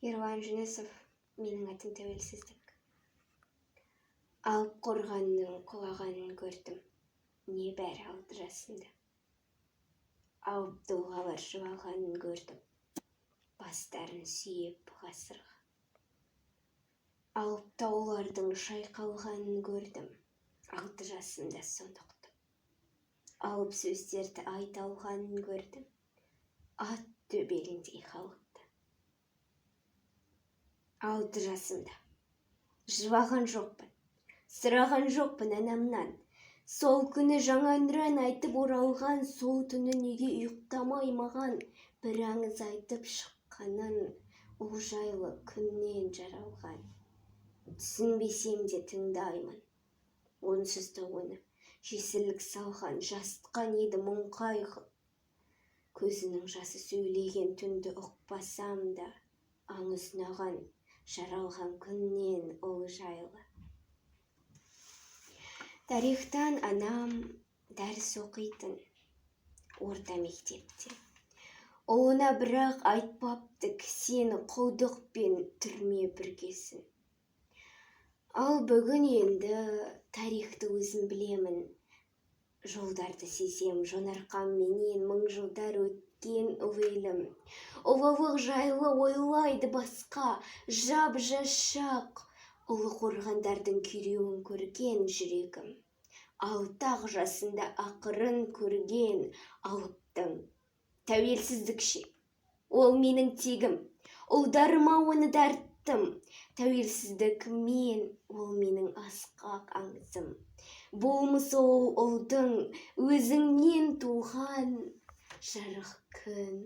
Ерлан Жүнісов, менің атым тәуелсіздік. Алып қорғанның құлағанын көрдім, небәрі 6 жасымда. Алып тұлғалар жұбалғанын көрдім, бастарын сүйеп ғасырға. Алып таулардың шайқалғанын көрдім, 6 жасымда сондықтым. Алып сөздерді айта алғанын көрдім, ат төбеліндей халықты. 6 жасымда жылаған жоқпын, сұраған жоқпын анамнан. Сол күні жаңа ән айтып оралған, сол түні неге ұйықтамай маған бір аңыз айтып шыққанын, ол жайлы күннен жаралған. Түсінбесем де тыңдаймын, онсыз да оны жесірлік салған, жастқан еді мұң қайғы. Көзінің жасы сөйлеген түнді ұқпасам да, аңыз ұнаған, жаралған күннен ол жайлы. Тарихтан анам дәріс оқитын орта мектепте. Ұлына бірақ айтпаптық, сені құлдық пен түрме бүргесін. Ал бүгін енді тарихты өзім білемін. Жолдарды сезем, жонарқам менен мың жылдар өткен ұлы елім. Ұлылық жайлы ойлайды басқа, жап-жас шақ. Ұлы қорғандардың күйреуін көрген жүрегім. 6 жасында ақырын көрген алыптың. Тәуелсіздік ше, ол менің тегім. Ұлдарыма оны дарттым. Тәуелсіздік мен, ол менің асқақ аңызым. Болмысы ол ұлдың өзіңнен туған жарық күн.